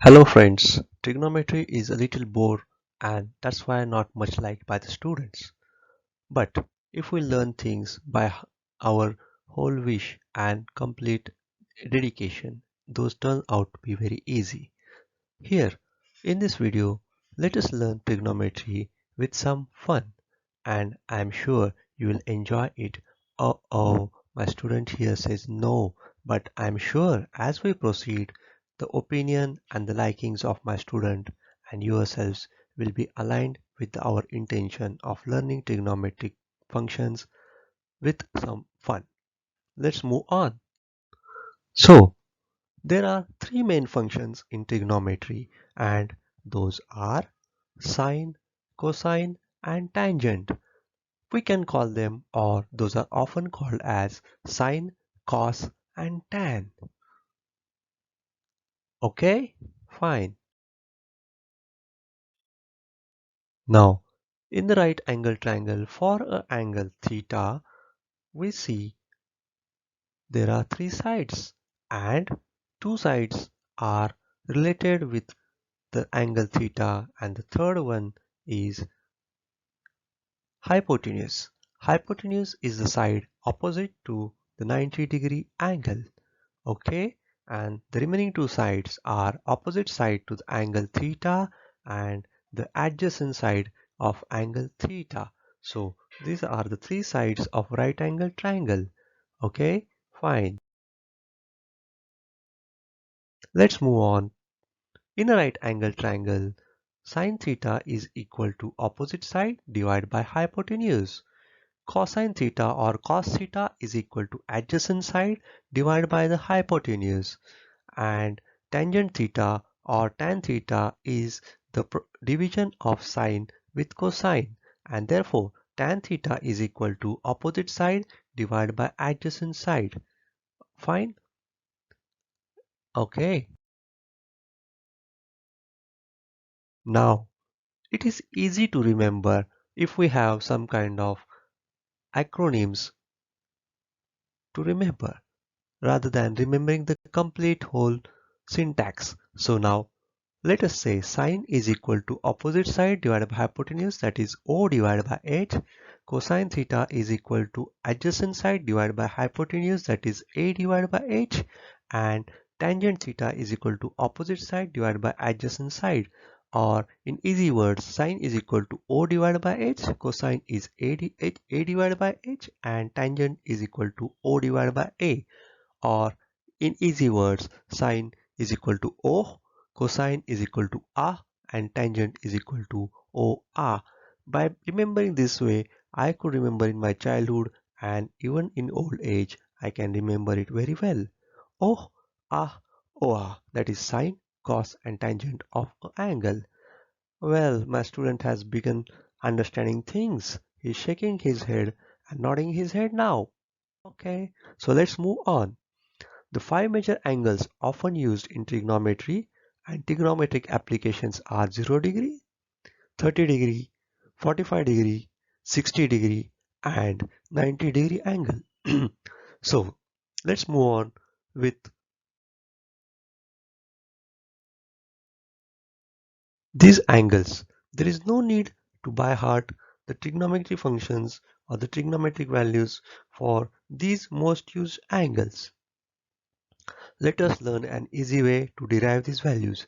Hello friends, trigonometry is a little bore and that's why not much liked by the students. But if we learn things by our whole wish and complete dedication, those turn out to be very easy. Here, in this video, let us learn trigonometry with some fun and I am sure you will enjoy it. Oh, my student here says no, but I am sure as we proceed, the opinion and the likings of my student and yourselves will be aligned with our intention of learning trigonometric functions with some fun. Let's move on. So, there are three main functions in trigonometry and those are sine, cosine and tangent. We can call them or those are often called as sine, cos and tan. Okay, fine. Now, in the right angle triangle for a angle theta, we see there are three sides and two sides are related with the angle theta and the third one is hypotenuse. Hypotenuse is the side opposite to the 90-degree angle. Okay, and the remaining two sides are opposite side to the angle theta and the adjacent side of angle theta. So these are the three sides of right angle triangle. Okay, fine. Let's move on. In a right angle triangle, sine theta is equal to opposite side divided by hypotenuse. Cosine theta or cos theta is equal to adjacent side divided by the hypotenuse. And tangent theta or tan theta is the division of sine with cosine, and therefore tan theta is equal to opposite side divided by adjacent side. Fine. Okay, now it is easy to remember if we have some kind of acronyms to remember rather than remembering the complete whole syntax. So now let us say sine is equal to opposite side divided by hypotenuse, that is O divided by H. Cosine theta is equal to adjacent side divided by hypotenuse, that is A divided by H. And tangent theta is equal to opposite side divided by adjacent side. Or in easy words, sine is equal to O divided by H, cosine is A divided by H, and tangent is equal to O divided by A. Or in easy words, sine is equal to O, cosine is equal to A, and tangent is equal to OA. By remembering this way, I could remember in my childhood and even in old age, I can remember it very well. O, A, OA, that is sine, cos and tangent of an angle. Well, my student has begun understanding things. He's shaking his head and nodding his head now. Okay, so let's move on. The five major angles often used in trigonometry and trigonometric applications are 0 degree, 30 degree, 45 degree, 60 degree, and 90 degree angle. So let's move on with these angles. There is no need to by heart the trigonometry functions or the trigonometric values for these most used angles. Let us learn an easy way to derive these values.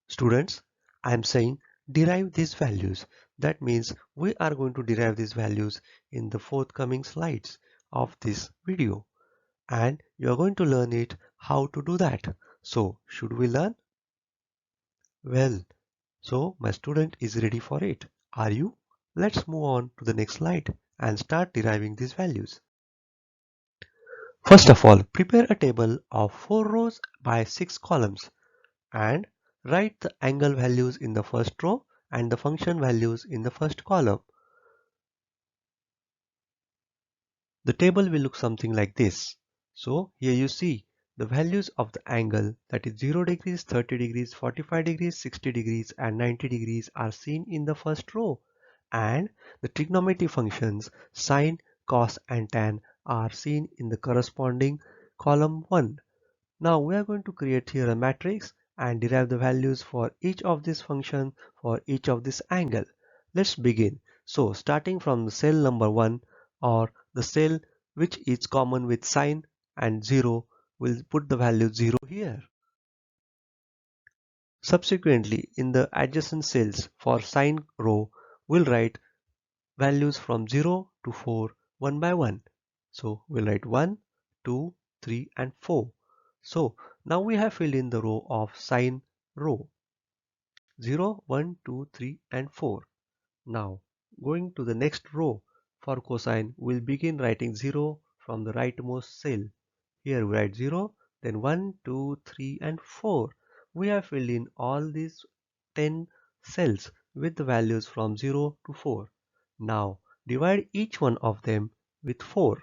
Students, I am saying derive these values. That means we are going to derive these values in the forthcoming slides of this video. And you are going to learn it how to do that. So should we learn? Well, so my student is ready for it. Are you? Let's move on to the next slide and start deriving these values. First of all, prepare a table of 4 rows by 6 columns and write the angle values in the first row and the function values in the first column. The table will look something like this. So here you see the values of the angle, that is 0 degrees, 30 degrees, 45 degrees, 60 degrees and 90 degrees are seen in the first row, and the trigonometry functions sine, cos and tan are seen in the corresponding column 1. Now we are going to create here a matrix and derive the values for each of these functions for each of this angle. Let's begin. So starting from the cell number 1, or the cell which is common with sine and 0, we'll put the value 0 here. Subsequently, in the adjacent cells for sine row, we'll write values from 0 to 4 one by one. So we'll write 1, 2, 3 and 4. So now we have filled in the row of sine row 0, 1, 2, 3 and 4. Now going to the next row for cosine, we'll begin writing 0 from the rightmost cell. Here we write 0, then 1, 2, 3 and 4. We have filled in all these 10 cells with the values from 0 to 4. Now divide each one of them with 4.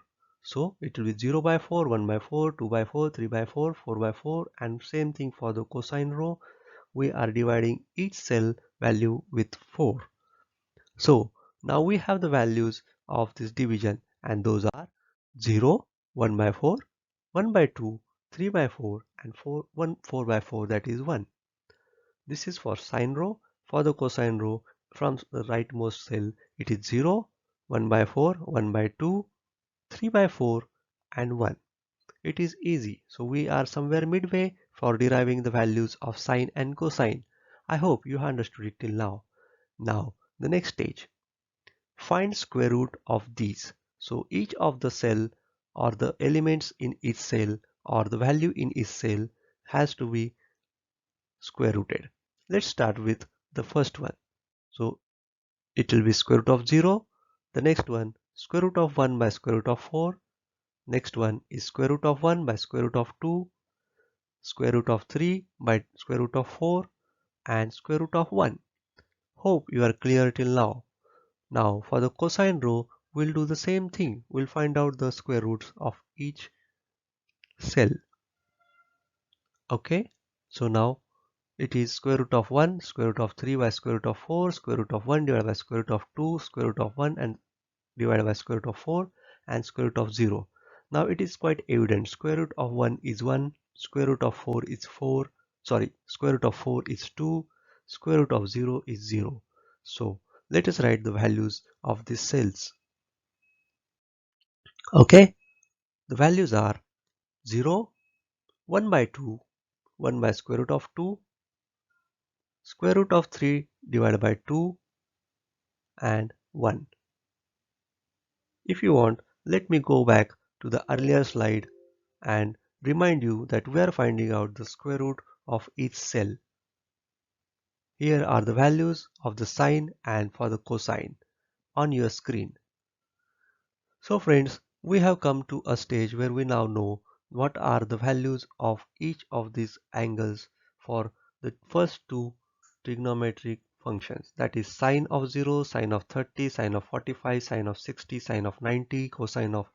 So it will be 0 by 4, 1 by 4, 2 by 4, 3 by 4, 4 by 4, and same thing for the cosine row. We are dividing each cell value with 4. So now we have the values of this division, and those are 0, 1 by 4, 1 by 2, 3 by 4 and 4 by 4, that is 1. This is for sine row. For the cosine row, from the rightmost cell it is 0, 1 by 4, 1 by 2, 3 by 4 and 1. It is easy. So we are somewhere midway for deriving the values of sine and cosine. I hope you understood it till now. Now the next stage. Find square root of these. So each of the cell or the elements in each cell or the value in each cell has to be square rooted. Let's start with the first one. So it will be square root of 0. The next one, square root of 1 by square root of 4. Next one is square root of 1 by square root of 2. Square root of 3 by square root of 4 and square root of 1. Hope you are clear till now. Now for the cosine row, we'll do the same thing. We'll find out the square roots of each cell. Okay, so now it is square root of 1, square root of 3 by square root of 4, square root of 1 divided by square root of 2, square root of 1 and divided by square root of 4 and square root of 0. Now it is quite evident. Square root of 1 is 1, square root of 4 is 4, square root of 4 is 2, square root of 0 is 0. So let us write the values of these cells. Okay, the values are 0, 1 by 2, 1 by square root of 2, square root of 3 divided by 2 and 1. If you want, let me go back to the earlier slide and remind you that we are finding out the square root of each cell. Here are the values of the sine and for the cosine on your screen. So friends, we have come to a stage where we now know what are the values of each of these angles for the first two trigonometric functions, that is sine of 0, sine of 30, sine of 45, sine of 60, sine of 90, cosine of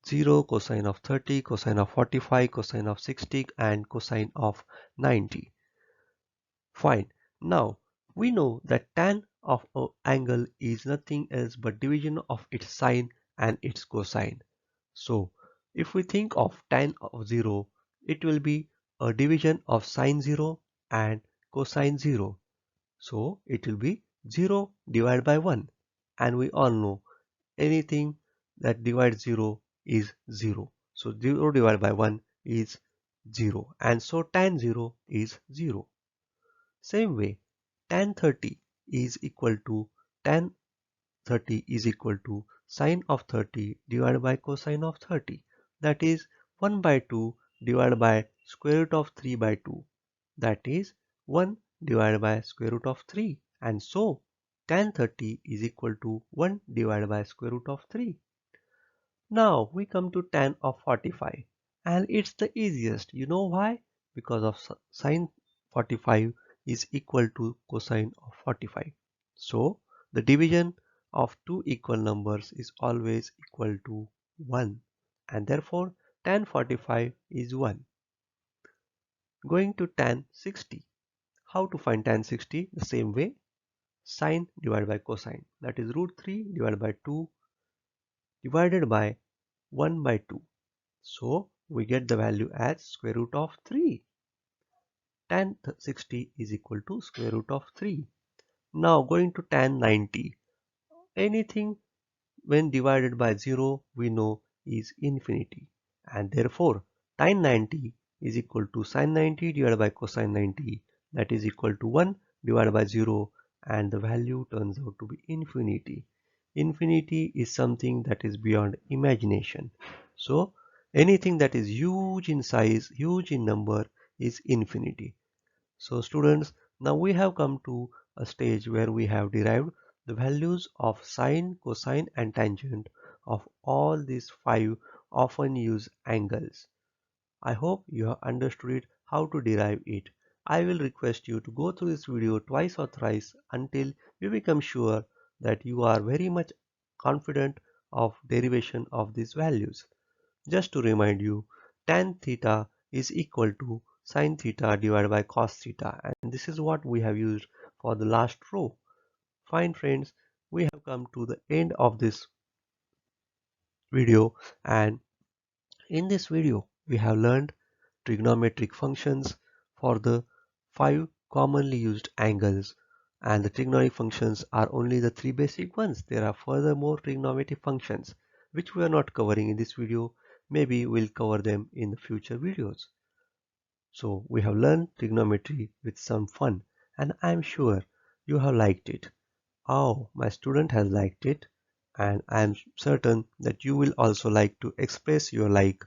0, cosine of 30, cosine of 45, cosine of 60 and cosine of 90. Fine. Now we know that tan of an angle is nothing else but division of its sine and its cosine. So if we think of tan of 0, it will be a division of sine 0 and cosine 0. So it will be 0 divided by 1. And we all know anything that divides 0 is 0. So 0 divided by 1 is 0. And so tan 0 is 0. Same way, tan 30 is equal to tan 30 is equal to sine of 30 divided by cosine of 30. That is 1 by 2 divided by square root of 3 by 2. That is 1 divided by square root of 3. And so tan 30 is equal to 1 divided by square root of 3. Now we come to tan of 45, and it's the easiest. You know why? Because of sine 45 is equal to cosine of 45. So the division of two equal numbers is always equal to 1, and therefore tan 45 is 1. Going to tan 60. How to find tan 60? The same way. Sine divided by cosine. That is root 3 divided by 2 divided by 1 by 2. So we get the value as square root of 3. tan 60 is equal to square root of 3. Now going to tan 90. Anything when divided by 0 we know is infinity, and therefore tan 90 is equal to sine 90 divided by cosine 90, that is equal to 1 divided by 0, and the value turns out to be infinity. Infinity is something that is beyond imagination. So anything that is huge in size, huge in number is infinity. So students, now we have come to a stage where we have derived the values of sine, cosine and tangent of all these five often used angles. I hope you have understood it, how to derive it. I will request you to go through this video twice or thrice until you become sure that you are very much confident of derivation of these values. Just to remind you, tan theta is equal to sine theta divided by cos theta, and this is what we have used for the last row. Fine friends, we have come to the end of this video, and in this video we have learned trigonometric functions for the five commonly used angles, and the trigonometric functions are only the three basic ones. There are furthermore trigonometric functions which we are not covering in this video. Maybe we'll cover them in the future videos. So we have learned trigonometry with some fun, and I'm sure you have liked it. Oh, my student has liked it, and I'm certain that you will also like to express your like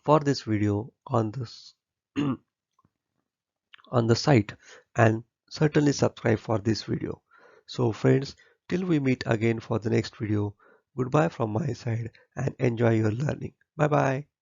for this video on this on the site, and certainly subscribe for this video. So friends, till we meet again for the next video, goodbye from my side and enjoy your learning. Bye bye.